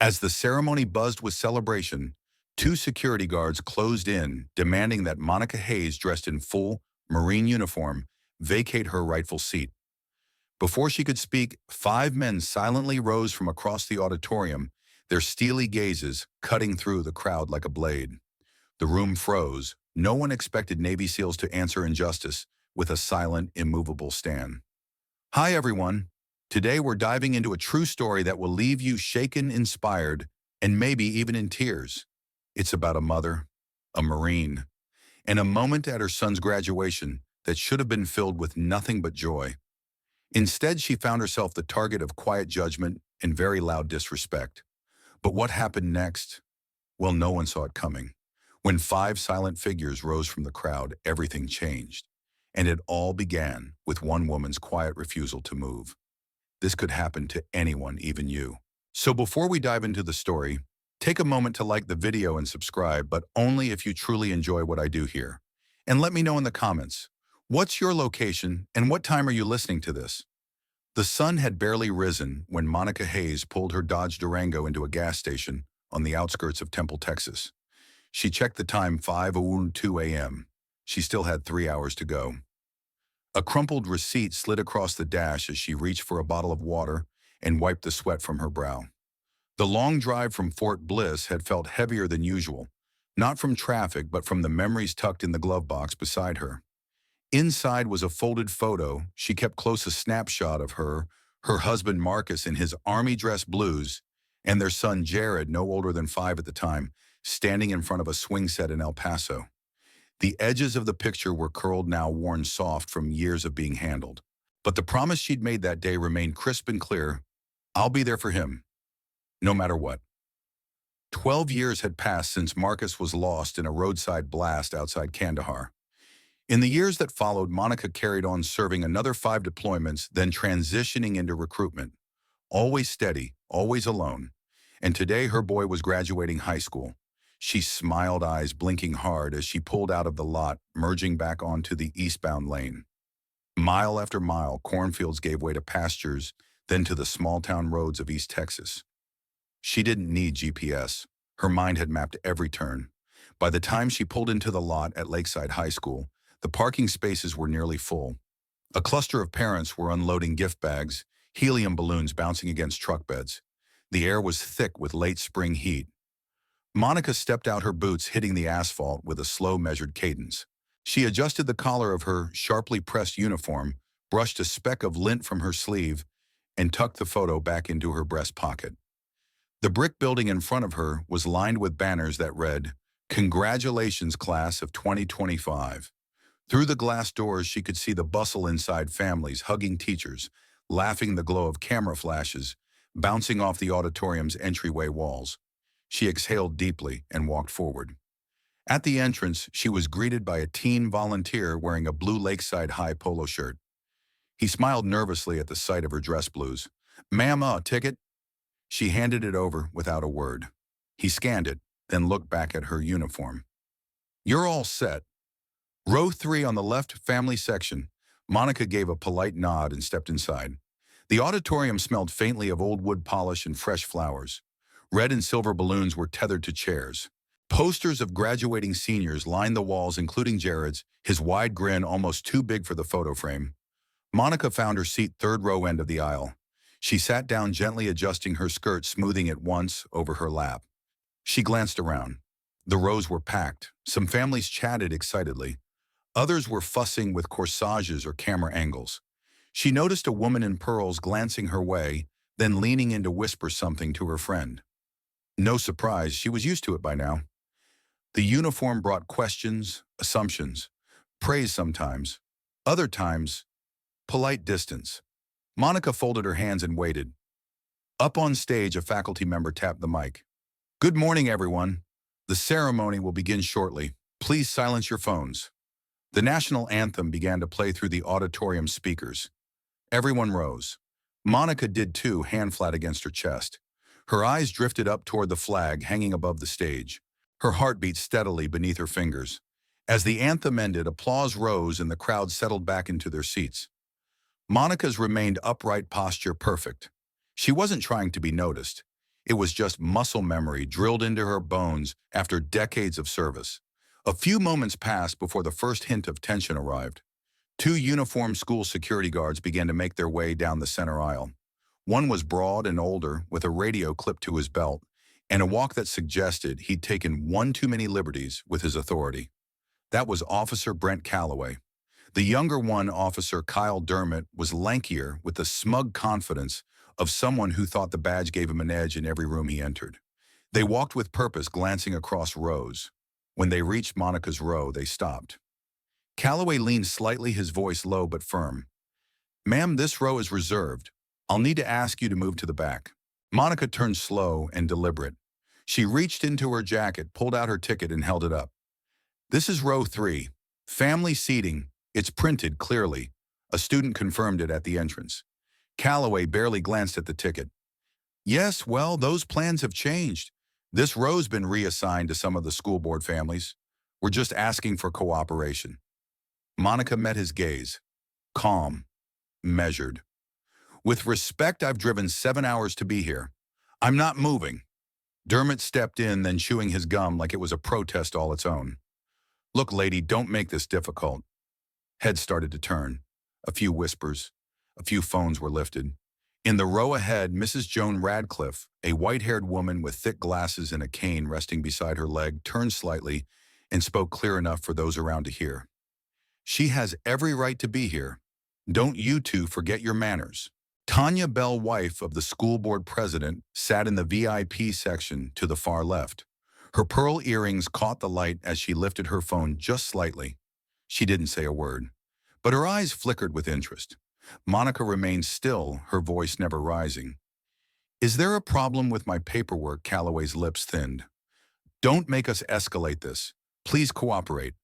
As the ceremony buzzed with celebration, two security guards closed in, demanding that Monica Hayes, dressed in full Marine uniform, vacate her rightful seat. Before she could speak, five men silently rose from across the auditorium, their steely gazes cutting through the crowd like a blade. The room froze. No one expected Navy SEALs to answer injustice with a silent, immovable stand. Hi, everyone. Today we're diving into a true story that will leave you shaken, inspired, and maybe even in tears. It's about a mother, a Marine, and a moment at her son's graduation that should have been filled with nothing but joy. Instead, she found herself the target of quiet judgment and very loud disrespect. But what happened next? Well, no one saw it coming. When five silent figures rose from the crowd, everything changed. And it all began with one woman's quiet refusal to move. This could happen to anyone, even you. So before we dive into the story, take a moment to like the video and subscribe, but only if you truly enjoy what I do here. And let me know in the comments, what's your location and what time are you listening to this? The sun had barely risen when Monica Hayes pulled her Dodge Durango into a gas station on the outskirts of Temple, Texas. She checked the time 5:02 a.m. She still had 3 hours to go. A crumpled receipt slid across the dash as she reached for a bottle of water and wiped the sweat from her brow. The long drive from Fort Bliss had felt heavier than usual, not from traffic but from the memories tucked in the glove box beside her. Inside was a folded photo. She kept close a snapshot of her husband Marcus in his army dress blues, and their son Jared, no older than 5 at the time, standing in front of a swing set in El Paso. The edges of the picture were curled, now worn soft from years of being handled. But the promise she'd made that day remained crisp and clear. I'll be there for him, no matter what. 12 years had passed since Marcus was lost in a roadside blast outside Kandahar. In the years that followed, Monica carried on serving another 5 deployments, then transitioning into recruitment. Always steady, always alone. And today her boy was graduating high school. She smiled, eyes blinking hard as she pulled out of the lot, merging back onto the eastbound lane. Mile after mile, cornfields gave way to pastures, then to the small-town roads of East Texas. She didn't need GPS. Her mind had mapped every turn. By the time she pulled into the lot at Lakeside High School, the parking spaces were nearly full. A cluster of parents were unloading gift bags, helium balloons bouncing against truck beds. The air was thick with late spring heat. Monica stepped out, her boots hitting the asphalt with a slow, measured cadence. She adjusted the collar of her sharply pressed uniform, brushed a speck of lint from her sleeve, and tucked the photo back into her breast pocket. The brick building in front of her was lined with banners that read, "Congratulations, Class of 2025. Through the glass doors, she could see the bustle inside, families hugging teachers, laughing, the glow of camera flashes, bouncing off the auditorium's entryway walls. She exhaled deeply and walked forward. At the entrance, she was greeted by a teen volunteer wearing a blue Lakeside High polo shirt. He smiled nervously at the sight of her dress blues. "Ma'am, a ticket?" She handed it over without a word. He scanned it, then looked back at her uniform. "You're all set. Row 3 on the left, family section." Monica gave a polite nod and stepped inside. The auditorium smelled faintly of old wood polish and fresh flowers. Red and silver balloons were tethered to chairs. Posters of graduating seniors lined the walls, including Jared's, his wide grin almost too big for the photo frame. Monica found her seat, third row end of the aisle. She sat down, gently adjusting her skirt, smoothing it once over her lap. She glanced around. The rows were packed. Some families chatted excitedly. Others were fussing with corsages or camera angles. She noticed a woman in pearls glancing her way, then leaning in to whisper something to her friend. No surprise, she was used to it by now. The uniform brought questions, assumptions, praise sometimes, other times, polite distance. Monica folded her hands and waited. Up on stage, a faculty member tapped the mic. "Good morning, everyone. The ceremony will begin shortly. Please silence your phones." The national anthem began to play through the auditorium speakers. Everyone rose. Monica did too, hand flat against her chest. Her eyes drifted up toward the flag hanging above the stage. Her heart beat steadily beneath her fingers. As the anthem ended, applause rose and the crowd settled back into their seats. Monica's remained upright, posture perfect. She wasn't trying to be noticed. It was just muscle memory drilled into her bones after decades of service. A few moments passed before the first hint of tension arrived. Two uniformed school security guards began to make their way down the center aisle. One was broad and older, with a radio clipped to his belt, and a walk that suggested he'd taken one too many liberties with his authority. That was Officer Brent Calloway. The younger one, Officer Kyle Dermott, was lankier with the smug confidence of someone who thought the badge gave him an edge in every room he entered. They walked with purpose, glancing across rows. When they reached Monica's row, they stopped. Calloway leaned slightly, his voice low but firm. "Ma'am, this row is reserved. I'll need to ask you to move to the back." Monica turned slow and deliberate. She reached into her jacket, pulled out her ticket, and held it up. "This is row 3. Family seating. It's printed clearly." A student confirmed it at the entrance. Calloway barely glanced at the ticket. "Yes, well, those plans have changed. This row's been reassigned to some of the school board families. We're just asking for cooperation." Monica met his gaze. Calm. Measured. "With respect, I've driven 7 hours to be here. I'm not moving." Dermott stepped in, then chewing his gum like it was a protest all its own. "Look, lady, don't make this difficult." Heads started to turn. A few whispers. A few phones were lifted. In the row ahead, Mrs. Joan Radcliffe, a white-haired woman with thick glasses and a cane resting beside her leg, turned slightly and spoke clear enough for those around to hear. "She has every right to be here. Don't you two forget your manners." Tanya Bell, wife of the school board president, sat in the VIP section to the far left. Her pearl earrings caught the light as she lifted her phone just slightly. She didn't say a word, but her eyes flickered with interest. Monica remained still, her voice never rising. "Is there a problem with my paperwork?" Calloway's lips thinned. "Don't make us escalate this. Please cooperate."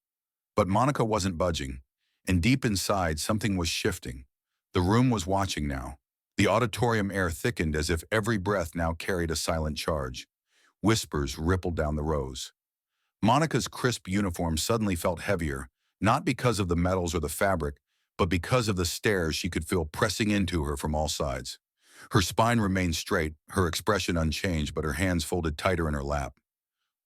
But Monica wasn't budging, and deep inside something was shifting. The room was watching now. The auditorium air thickened as if every breath now carried a silent charge. Whispers rippled down the rows. Monica's crisp uniform suddenly felt heavier, not because of the metals or the fabric, but because of the stares she could feel pressing into her from all sides. Her spine remained straight, her expression unchanged, but her hands folded tighter in her lap.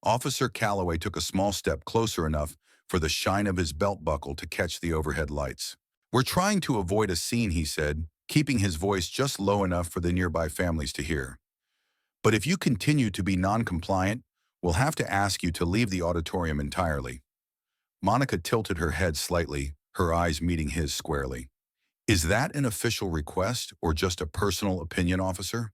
Officer Calloway took a small step closer, enough for the shine of his belt buckle to catch the overhead lights. "We're trying to avoid a scene," he said, keeping his voice just low enough for the nearby families to hear. "But if you continue to be non-compliant, we'll have to ask you to leave the auditorium entirely." Monica tilted her head slightly, her eyes meeting his squarely. "Is that an official request or just a personal opinion, officer?"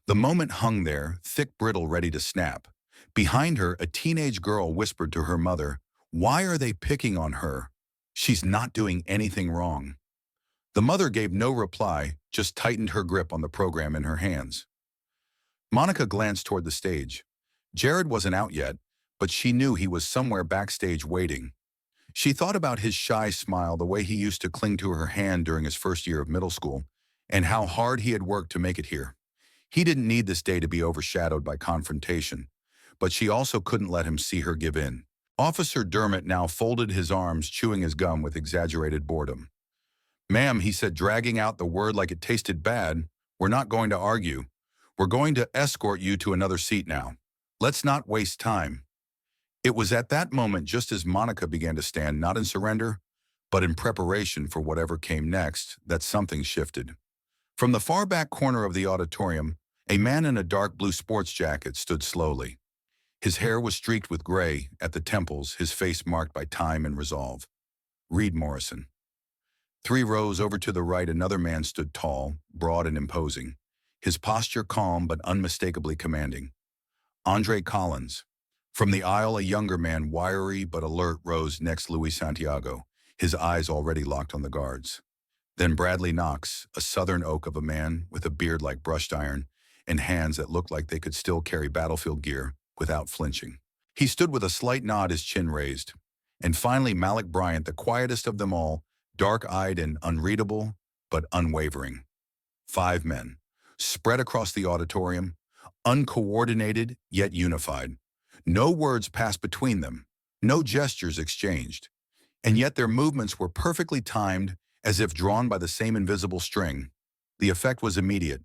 The moment hung there, thick brittle, ready to snap. Behind her, a teenage girl whispered to her mother, "Why are they picking on her? She's not doing anything wrong." The mother gave no reply, just tightened her grip on the program in her hands. Monica glanced toward the stage. Jared wasn't out yet, but she knew he was somewhere backstage waiting. She thought about his shy smile, the way he used to cling to her hand during his first year of middle school, and how hard he had worked to make it here. He didn't need this day to be overshadowed by confrontation, but she also couldn't let him see her give in. Officer Dermott now folded his arms, chewing his gum with exaggerated boredom. "Ma'am," he said, dragging out the word like it tasted bad, "we're not going to argue. We're going to escort you to another seat now. Let's not waste time." It was at that moment, just as Monica began to stand, not in surrender, but in preparation for whatever came next, that something shifted. From the far back corner of the auditorium, a man in a dark blue sports jacket stood slowly. His hair was streaked with gray at the temples, his face marked by time and resolve. Reed Morrison. 3 rows over to the right, another man stood tall, broad and imposing, his posture calm but unmistakably commanding. Andre Collins. From the aisle, a younger man, wiry but alert, rose next. Luis Santiago, his eyes already locked on the guards. Then Bradley Knox, a southern oak of a man with a beard like brushed iron and hands that looked like they could still carry battlefield gear without flinching. He stood with a slight nod, his chin raised. And finally, Malik Bryant, the quietest of them all, dark-eyed and unreadable, but unwavering. 5 men, spread across the auditorium, uncoordinated yet unified. No words passed between them, no gestures exchanged, and yet their movements were perfectly timed, as if drawn by the same invisible string. The effect was immediate.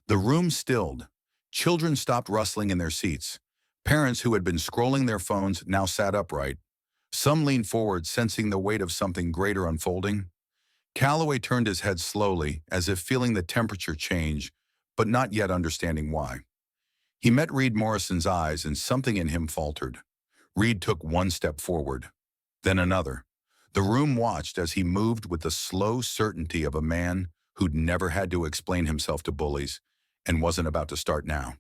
The room stilled. Children stopped rustling in their seats. Parents who had been scrolling their phones now sat upright. Some leaned forward, sensing the weight of something greater unfolding. Calloway turned his head slowly, as if feeling the temperature change, but not yet understanding why. He met Reed Morrison's eyes, and something in him faltered. Reed took one step forward, then another. The room watched as he moved with the slow certainty of a man who'd never had to explain himself to bullies, and wasn't about to start now.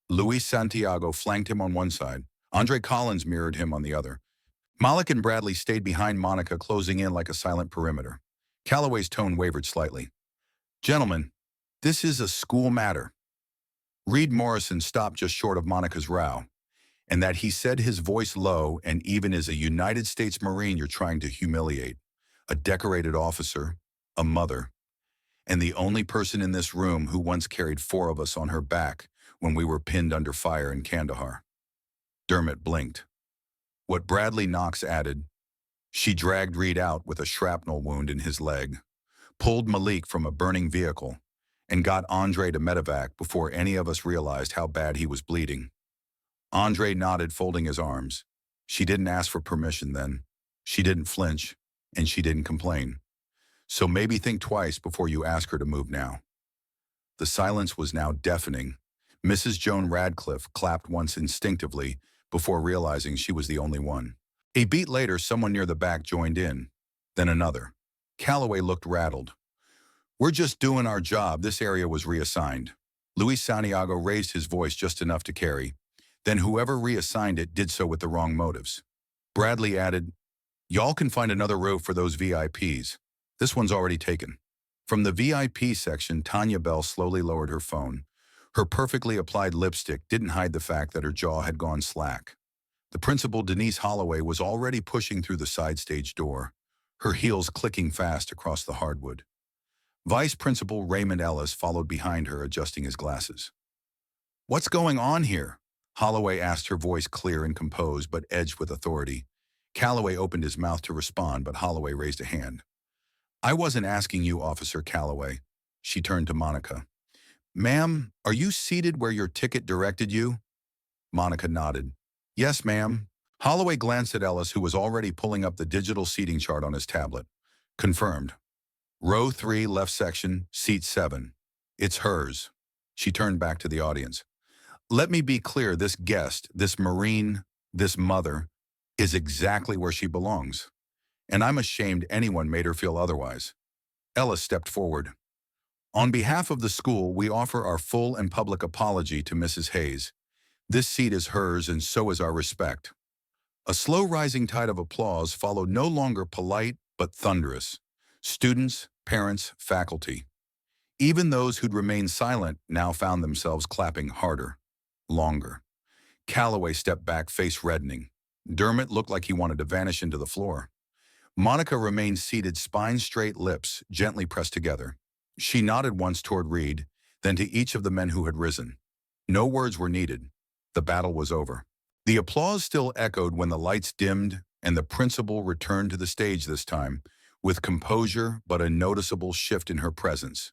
Luis Santiago flanked him on one side. Andre Collins mirrored him on the other. Malik and Bradley stayed behind Monica, closing in like a silent perimeter. Calloway's tone wavered slightly. "Gentlemen, this is a school matter." Reed Morrison stopped just short of Monica's row, and that he said, his voice low and even as a United States Marine you're trying to humiliate, a decorated officer, a mother, and the only person in this room who once carried 4 of us on her back when we were pinned under fire in Kandahar. Dermot blinked. What Bradley Knox added, she dragged Reed out with a shrapnel wound in his leg, pulled Malik from a burning vehicle, and got Andre to medevac before any of us realized how bad he was bleeding. Andre nodded, folding his arms. She didn't ask for permission then. She didn't flinch, and she didn't complain. So maybe think twice before you ask her to move now. The silence was now deafening. Mrs. Joan Radcliffe clapped once instinctively before realizing she was the only one. A beat later, someone near the back joined in, then another. Calloway looked rattled. "We're just doing our job. This area was reassigned." Luis Santiago raised his voice just enough to carry. Then whoever reassigned it did so with the wrong motives. Bradley added, "Y'all can find another row for those VIPs. This one's already taken." From the VIP section, Tanya Bell slowly lowered her phone. Her perfectly applied lipstick didn't hide the fact that her jaw had gone slack. The principal, Denise Holloway, was already pushing through the side stage door, her heels clicking fast across the hardwood. Vice Principal Raymond Ellis followed behind her, adjusting his glasses. "What's going on here?" Holloway asked, her voice clear and composed, but edged with authority. Calloway opened his mouth to respond, but Holloway raised a hand. "I wasn't asking you, Officer Calloway." She turned to Monica. "Ma'am, are you seated where your ticket directed you?" Monica nodded. "Yes, ma'am." Holloway glanced at Ellis, who was already pulling up the digital seating chart on his tablet. "Confirmed. Row 3, left section, seat 7. It's hers." She turned back to the audience. "Let me be clear, this guest, this Marine, this mother, is exactly where she belongs. And I'm ashamed anyone made her feel otherwise." Ellis stepped forward. "On behalf of the school, we offer our full and public apology to Mrs. Hayes. This seat is hers, and so is our respect." A slow rising tide of applause followed, no longer polite but thunderous. Students, parents, faculty. Even those who'd remained silent now found themselves clapping harder, longer. Calloway stepped back, face reddening. Dermot looked like he wanted to vanish into the floor. Monica remained seated, spine straight, lips gently pressed together. She nodded once toward Reed, then to each of the men who had risen. No words were needed. The battle was over. The applause still echoed when the lights dimmed and the principal returned to the stage, this time with composure but a noticeable shift in her presence.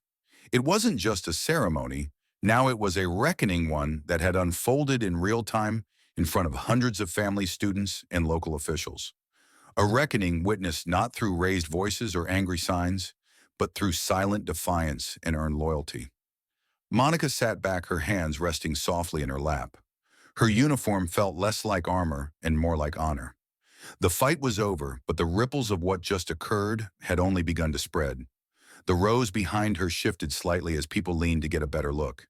It wasn't just a ceremony. Now it was a reckoning, one that had unfolded in real time in front of hundreds of family, students, and local officials. A reckoning witnessed not through raised voices or angry signs, but through silent defiance and earned loyalty. Monica sat back, her hands resting softly in her lap. Her uniform felt less like armor and more like honor. The fight was over, but the ripples of what just occurred had only begun to spread. The rows behind her shifted slightly as people leaned to get a better look.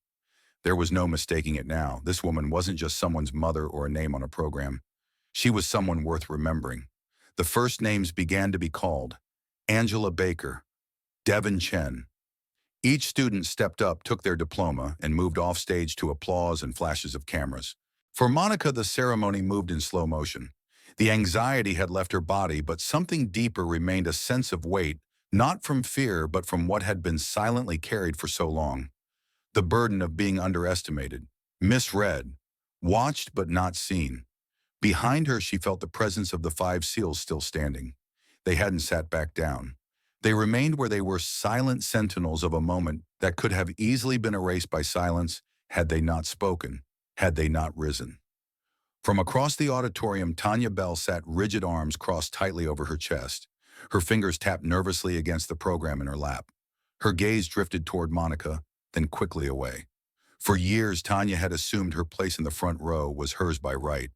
There was no mistaking it now. This woman wasn't just someone's mother or a name on a program. She was someone worth remembering. The first names began to be called. Angela Baker, Devin Chen. Each student stepped up, took their diploma, and moved off stage to applause and flashes of cameras. For Monica, the ceremony moved in slow motion. The anxiety had left her body, but something deeper remained, a sense of weight, not from fear, but from what had been silently carried for so long. The burden of being underestimated, misread, watched but not seen. Behind her, she felt the presence of the 5 SEALs still standing. They hadn't sat back down. They remained where they were, silent sentinels of a moment that could have easily been erased by silence Had they not spoken? Had they not risen? From across the auditorium, Tanya Bell sat, rigid arms crossed tightly over her chest. Her fingers tapped nervously against the program in her lap. Her gaze drifted toward Monica, then quickly away. For years, Tanya had assumed her place in the front row was hers by right.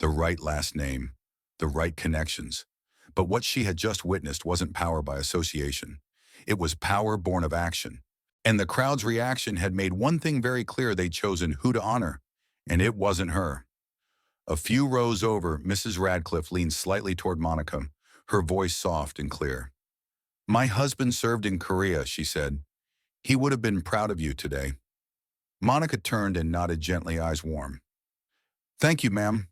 The right last name, the right connections. But what she had just witnessed wasn't power by association. It was power born of action. And the crowd's reaction had made one thing very clear: they'd chosen who to honor, and it wasn't her. A few rows over, Mrs. Radcliffe leaned slightly toward Monica, her voice soft and clear. "My husband served in Korea," she said. "He would have been proud of you today." Monica turned and nodded gently, eyes warm. "Thank you, ma'am."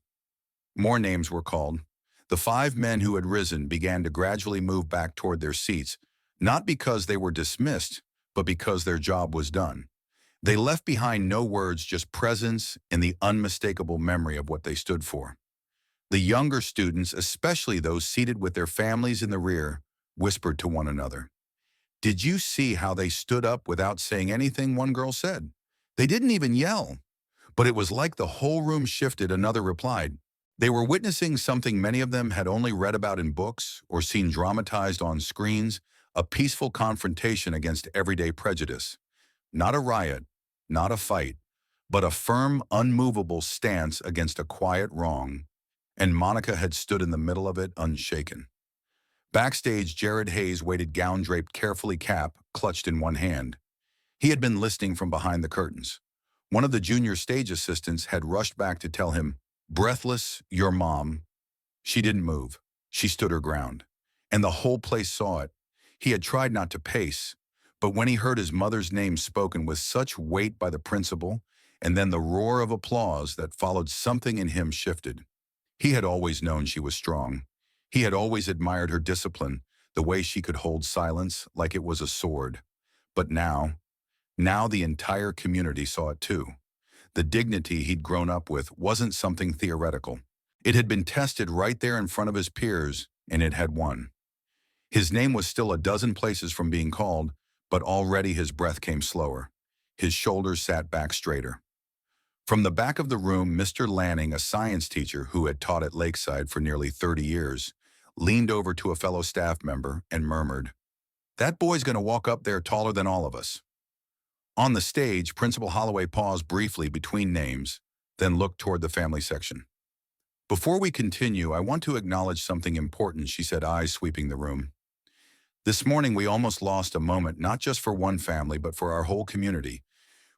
More names were called. The 5 men who had risen began to gradually move back toward their seats, not because they were dismissed, but because their job was done. They left behind no words, just presence and the unmistakable memory of what they stood for. The younger students, especially those seated with their families in the rear, whispered to one another. "Did you see how they stood up without saying anything?" one girl said. "They didn't even yell." But it was like the whole room shifted, another replied. They were witnessing something many of them had only read about in books or seen dramatized on screens: a peaceful confrontation against everyday prejudice. Not a riot, not a fight, but a firm, unmovable stance against a quiet wrong. And Monica had stood in the middle of it, unshaken. Backstage, Jared Hayes waited, gown draped carefully, cap clutched in one hand. He had been listening from behind the curtains. One of the junior stage assistants had rushed back to tell him, breathless, "Your mom." She didn't move. She stood her ground. And the whole place saw it. He had tried not to pace, but when he heard his mother's name spoken with such weight by the principal, and then the roar of applause that followed, something in him shifted. He had always known she was strong. He had always admired her discipline, the way she could hold silence like it was a sword. But now the entire community saw it too. The dignity he'd grown up with wasn't something theoretical. It had been tested right there in front of his peers, and it had won. His name was still a dozen places from being called, but already his breath came slower. His shoulders sat back straighter. From the back of the room, Mr. Lanning, a science teacher who had taught at Lakeside for nearly 30 years, leaned over to a fellow staff member and murmured, "That boy's going to walk up there taller than all of us." On the stage, Principal Holloway paused briefly between names, then looked toward the family section. "Before we continue, I want to acknowledge something important," she said, eyes sweeping the room. "This morning we almost lost a moment, not just for one family, but for our whole community.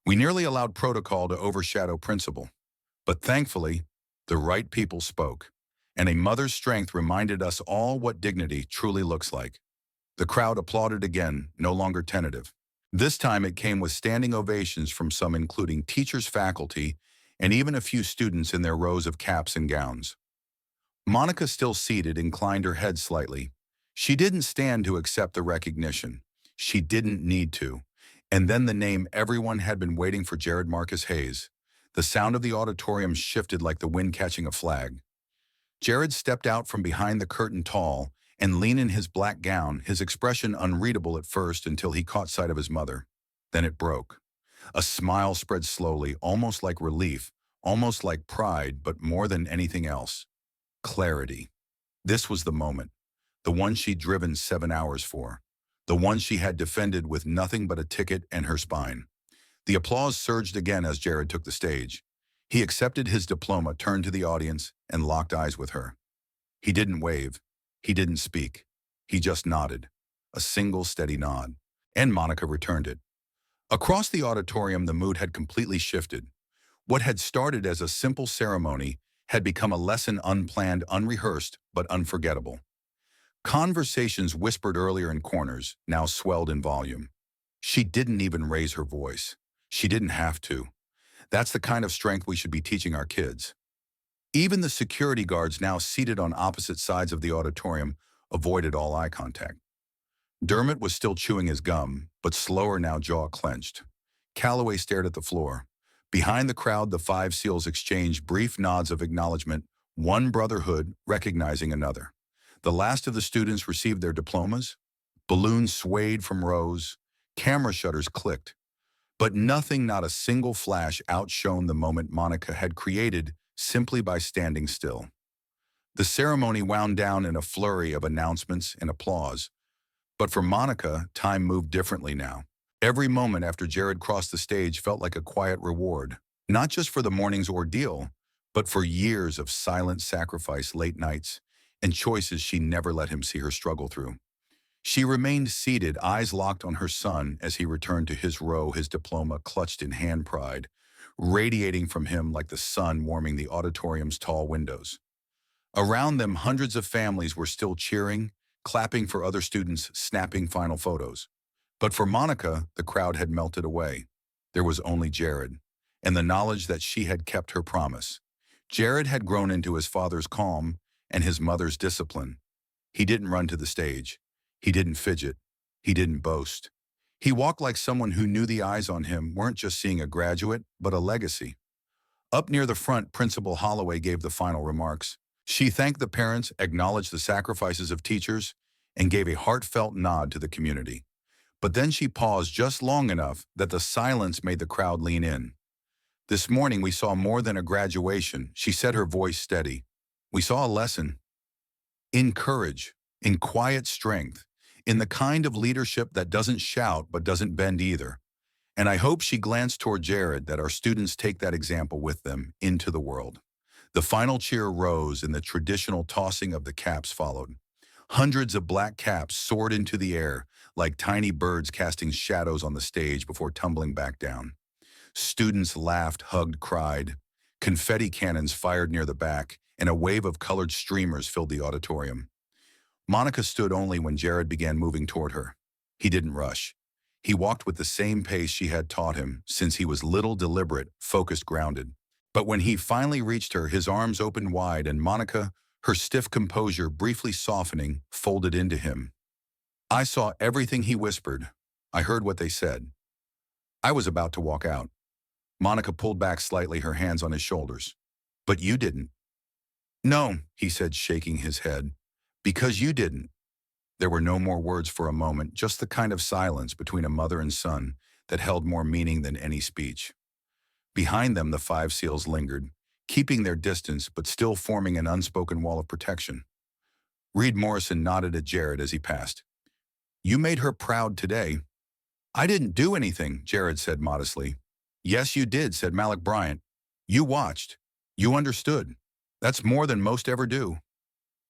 We nearly allowed protocol to overshadow principle. But thankfully, the right people spoke, and a mother's strength reminded us all what dignity truly looks like." The crowd applauded again, no longer tentative. This time it came with standing ovations from some, including teachers, faculty, and even a few students in their rows of caps and gowns. Monica, still seated, inclined her head slightly. She didn't stand to accept the recognition. She didn't need to. And then the name everyone had been waiting for: Jared Marcus Hayes. The sound of the auditorium shifted like the wind catching a flag. Jared stepped out from behind the curtain, tall and lean in his black gown, his expression unreadable at first until he caught sight of his mother. Then it broke. A smile spread slowly, almost like relief, almost like pride, but more than anything else, clarity. This was the moment, the one she'd driven 7 hours for, the one she had defended with nothing but a ticket and her spine. The applause surged again as Jared took the stage. He accepted his diploma, turned to the audience, and locked eyes with her. He didn't wave. He didn't speak. He just nodded. A single steady nod. And Monica returned it. Across the auditorium, the mood had completely shifted. What had started as a simple ceremony had become a lesson, unplanned, unrehearsed, but unforgettable. Conversations whispered earlier in corners now swelled in volume. She didn't even raise her voice. She didn't have to. That's the kind of strength we should be teaching our kids. Even the security guards, now seated on opposite sides of the auditorium, avoided all eye contact. Dermot was still chewing his gum, but slower now, jaw clenched. Calloway stared at the floor. Behind the crowd, the 5 SEALs exchanged brief nods of acknowledgement, one brotherhood recognizing another. The last of the students received their diplomas. Balloons swayed from rows. Camera shutters clicked. But nothing, not a single flash, outshone the moment Monica had created simply by standing still. The ceremony wound down in a flurry of announcements and applause. But for Monica, time moved differently now. Every moment after Jared crossed the stage felt like a quiet reward, not just for the morning's ordeal, but for years of silent sacrifice, late nights, and choices she never let him see her struggle through. She remained seated, eyes locked on her son as he returned to his row, his diploma clutched in hand, pride radiating from him like the sun warming the auditorium's tall windows. Around them, hundreds of families were still cheering, clapping for other students, snapping final photos. But for Monica, the crowd had melted away. There was only Jared, and the knowledge that she had kept her promise. Jared had grown into his father's calm and his mother's discipline. He didn't run to the stage. He didn't fidget. He didn't boast. He walked like someone who knew the eyes on him weren't just seeing a graduate, but a legacy. Up near the front, Principal Holloway gave the final remarks. She thanked the parents, acknowledged the sacrifices of teachers, and gave a heartfelt nod to the community. But then she paused just long enough that the silence made the crowd lean in. This morning we saw more than a graduation, she said, her voice steady. We saw a lesson. In courage, in quiet strength, in the kind of leadership that doesn't shout but doesn't bend either. And I hope, she glanced toward Jared, that our students take that example with them into the world. The final cheer rose and the traditional tossing of the caps followed. Hundreds of black caps soared into the air like tiny birds casting shadows on the stage before tumbling back down. Students laughed, hugged, cried. Confetti cannons fired near the back, and a wave of colored streamers filled the auditorium. Monica stood only when Jared began moving toward her. He didn't rush. He walked with the same pace she had taught him since he was little, deliberate, focused, grounded. But when he finally reached her, his arms opened wide, and Monica, her stiff composure briefly softening, folded into him. I saw everything, he whispered. I heard what they said. I was about to walk out. Monica pulled back slightly, her hands on his shoulders. But you didn't. No, he said, shaking his head. Because you didn't. There were no more words for a moment, just the kind of silence between a mother and son that held more meaning than any speech. Behind them, the 5 SEALs lingered, keeping their distance but still forming an unspoken wall of protection. Reed Morrison nodded at Jared as he passed. You made her proud today. I didn't do anything, Jared said modestly. Yes, you did, said Malik Bryant. You watched. You understood. That's more than most ever do.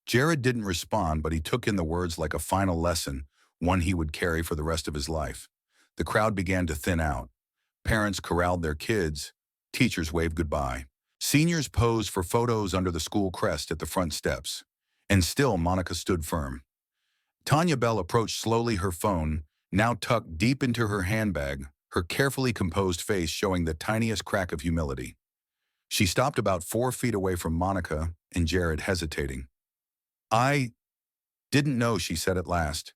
Jared didn't respond, but he took in the words like a final lesson, one he would carry for the rest of his life. The crowd began to thin out. Parents corralled their kids. Teachers waved goodbye. Seniors posed for photos under the school crest at the front steps. And still, Monica stood firm. Tanya Bell approached slowly, her phone, now tucked deep into her handbag, her carefully composed face showing the tiniest crack of humility. She stopped about 4 feet away from Monica and Jared, hesitating. I didn't know, she said at last.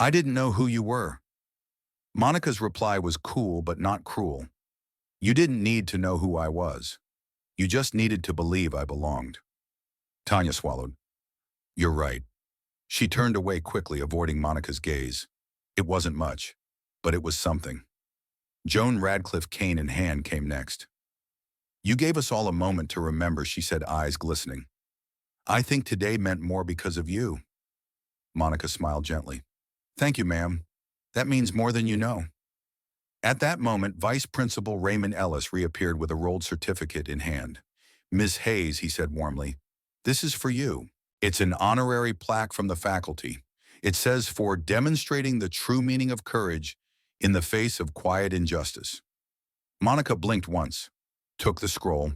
I didn't know who you were. Monica's reply was cool but not cruel. You didn't need to know who I was. You just needed to believe I belonged. Tanya swallowed. You're right. She turned away quickly, avoiding Monica's gaze. It wasn't much, but it was something. Joan Radcliffe, cane in hand, came next. You gave us all a moment to remember, she said, eyes glistening. I think today meant more because of you. Monica smiled gently. Thank you, ma'am. That means more than you know. At that moment, Vice Principal Raymond Ellis reappeared with a rolled certificate in hand. Miss Hayes, he said warmly, this is for you. It's an honorary plaque from the faculty. It says, for demonstrating the true meaning of courage in the face of quiet injustice. Monica blinked once, took the scroll,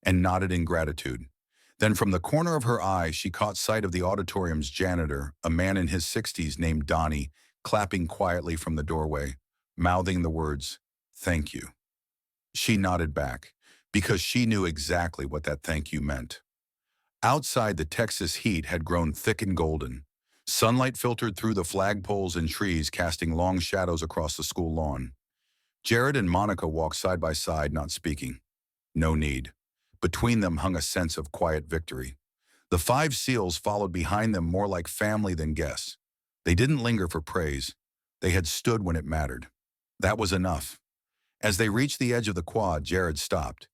and nodded in gratitude. Then from the corner of her eye, she caught sight of the auditorium's janitor, a man in his 60s named Donnie, clapping quietly from the doorway, mouthing the words, thank you. She nodded back, because she knew exactly what that thank you meant. Outside, the Texas heat had grown thick and golden. Sunlight filtered through the flagpoles and trees, casting long shadows across the school lawn. Jared and Monica walked side by side, not speaking. No need. Between them hung a sense of quiet victory. The 5 SEALs followed behind them, more like family than guests. They didn't linger for praise. They had stood when it mattered. That was enough. As they reached the edge of the quad, Jared stopped.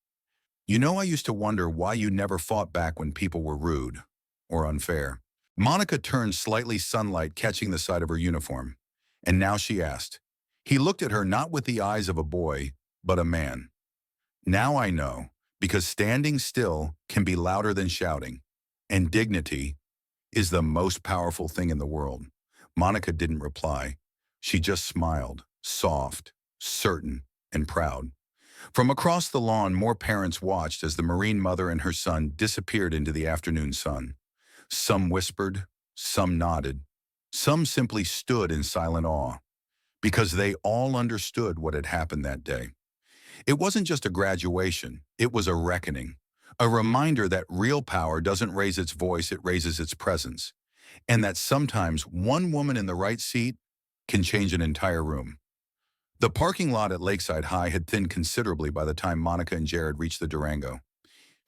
You know, I used to wonder why you never fought back when people were rude or unfair. Monica turned slightly, sunlight catching the side of her uniform. And now she asked. He looked at her not with the eyes of a boy, but a man. Now I know, because standing still can be louder than shouting. And dignity is the most powerful thing in the world. Monica didn't reply. She just smiled, soft, certain, and proud. From across the lawn, more parents watched as the Marine mother and her son disappeared into the afternoon sun. Some whispered, some nodded, some simply stood in silent awe, because they all understood what had happened that day. It wasn't just a graduation, it was a reckoning, a reminder that real power doesn't raise its voice, it raises its presence, and that sometimes one woman in the right seat can change an entire room. The parking lot at Lakeside High had thinned considerably by the time Monica and Jared reached the Durango.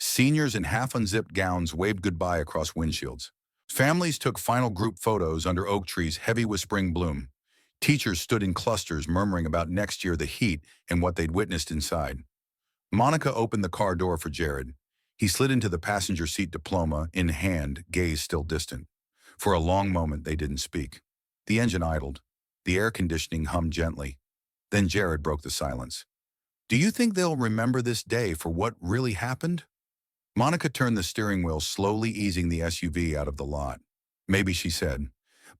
Seniors in half-unzipped gowns waved goodbye across windshields. Families took final group photos under oak trees heavy with spring bloom. Teachers stood in clusters murmuring about next year, the heat, and what they'd witnessed inside. Monica opened the car door for Jared. He slid into the passenger seat, diploma in hand, gaze still distant. For a long moment, they didn't speak. The engine idled. The air conditioning hummed gently. Then Jared broke the silence. Do you think they'll remember this day for what really happened? Monica turned the steering wheel, slowly easing the SUV out of the lot. Maybe, she said,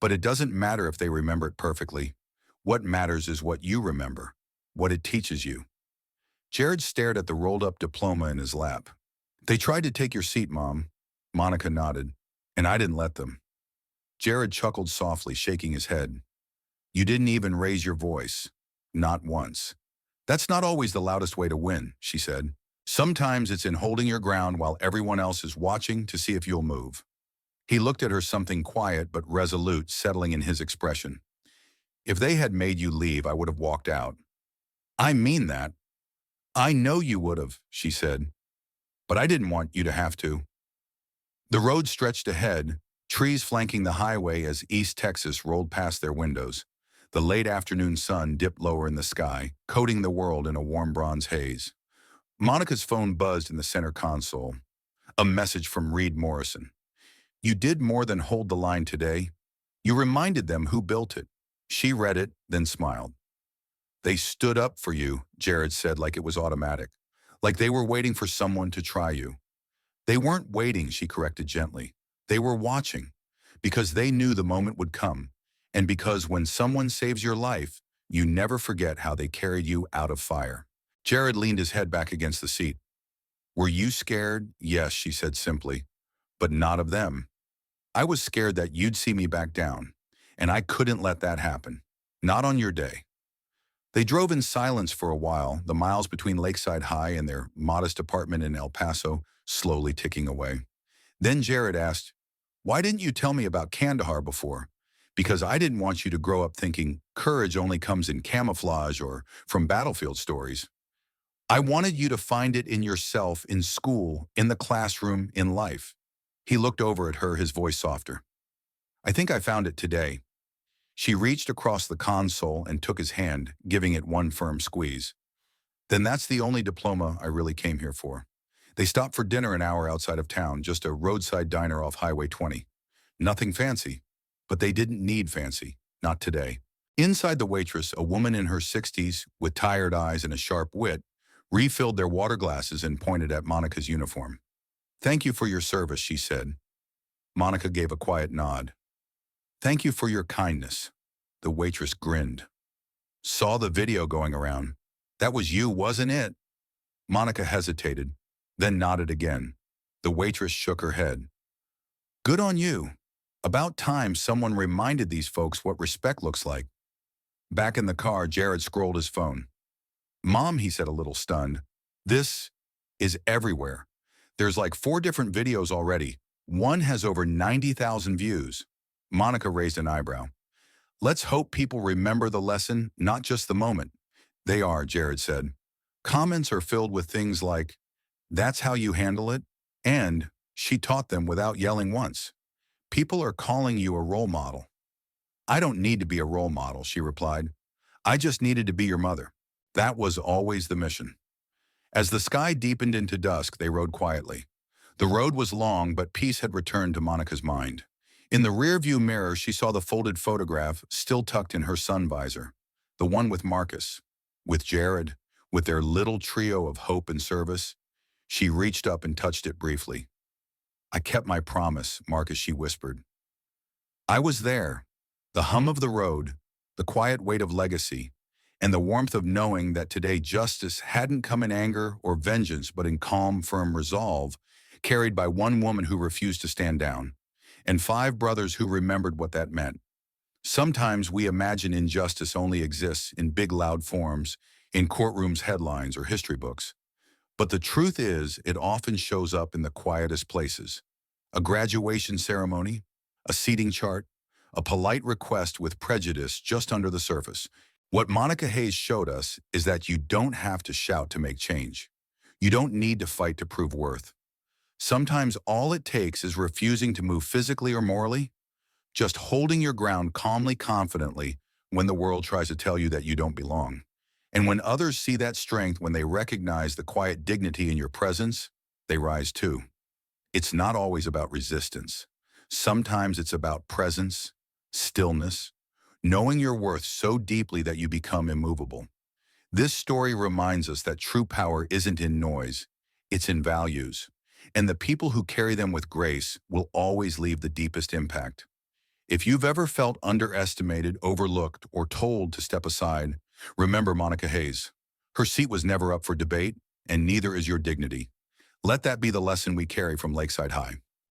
but it doesn't matter if they remember it perfectly. What matters is what you remember, what it teaches you. Jared stared at the rolled-up diploma in his lap. They tried to take your seat, Mom. Monica nodded. And I didn't let them. Jared chuckled softly, shaking his head. You didn't even raise your voice. Not once. That's not always the loudest way to win, she said. Sometimes it's in holding your ground while everyone else is watching to see if you'll move. He looked at her, something quiet but resolute settling in his expression. If they had made you leave, I would have walked out. I mean that. I know you would have, she said. But I didn't want you to have to. The road stretched ahead, trees flanking the highway as East Texas rolled past their windows. The late afternoon sun dipped lower in the sky, coating the world in a warm bronze haze. Monica's phone buzzed in the center console. A message from Reed Morrison. You did more than hold the line today. You reminded them who built it. She read it, then smiled. They stood up for you, Jared said, like it was automatic. Like they were waiting for someone to try you. They weren't waiting, she corrected gently. They were watching, because they knew the moment would come. And because when someone saves your life, you never forget how they carried you out of fire. Jared leaned his head back against the seat. Were you scared? Yes, she said simply, but not of them. I was scared that you'd see me back down, and I couldn't let that happen. Not on your day. They drove in silence for a while, the miles between Lakeside High and their modest apartment in El Paso slowly ticking away. Then Jared asked, why didn't you tell me about Kandahar before? Because I didn't want you to grow up thinking courage only comes in camouflage or from battlefield stories. I wanted you to find it in yourself, in school, in the classroom, in life. He looked over at her, his voice softer. I think I found it today. She reached across the console and took his hand, giving it one firm squeeze. Then that's the only diploma I really came here for. They stopped for dinner an hour outside of town, just a roadside diner off Highway 20. Nothing fancy, but they didn't need fancy, not today. Inside, the waitress, a woman in her 60s with tired eyes and a sharp wit, refilled their water glasses and pointed at Monica's uniform. Thank you for your service, she said. Monica gave a quiet nod. Thank you for your kindness. The waitress grinned. Saw the video going around. That was you, wasn't it? Monica hesitated, then nodded again. The waitress shook her head. Good on you. About time someone reminded these folks what respect looks like. Back in the car, Jared scrolled his phone. Mom, he said, a little stunned, this is everywhere. There's like 4 different videos already. One has over 90,000 views. Monica raised an eyebrow. Let's hope people remember the lesson, not just the moment. They are, Jared said. Comments are filled with things like, that's how you handle it, and she taught them without yelling once. People are calling you a role model. I don't need to be a role model, she replied. I just needed to be your mother. That was always the mission. As the sky deepened into dusk, they rode quietly. The road was long, but peace had returned to Monica's mind. In the rearview mirror, she saw the folded photograph still tucked in her sun visor. The one with Marcus, with Jared, with their little trio of hope and service. She reached up and touched it briefly. "I kept my promise," Marcus, she whispered. "I was there. The hum of the road, the quiet weight of legacy, and the warmth of knowing that today justice hadn't come in anger or vengeance but in calm, firm resolve, carried by one woman who refused to stand down, and 5 brothers who remembered what that meant. Sometimes we imagine injustice only exists in big loud forms, in courtrooms, headlines, or history books. But the truth is, it often shows up in the quietest places. A graduation ceremony, a seating chart, a polite request with prejudice just under the surface. What Monica Hayes showed us is that you don't have to shout to make change. You don't need to fight to prove worth. Sometimes all it takes is refusing to move physically or morally, just holding your ground calmly, confidently when the world tries to tell you that you don't belong. And when others see that strength, when they recognize the quiet dignity in your presence, they rise too. It's not always about resistance. Sometimes it's about presence, stillness, knowing your worth so deeply that you become immovable. This story reminds us that true power isn't in noise, it's in values. And the people who carry them with grace will always leave the deepest impact. If you've ever felt underestimated, overlooked, or told to step aside, remember Monica Hayes. Her seat was never up for debate, and neither is your dignity. Let that be the lesson we carry from Lakeside High.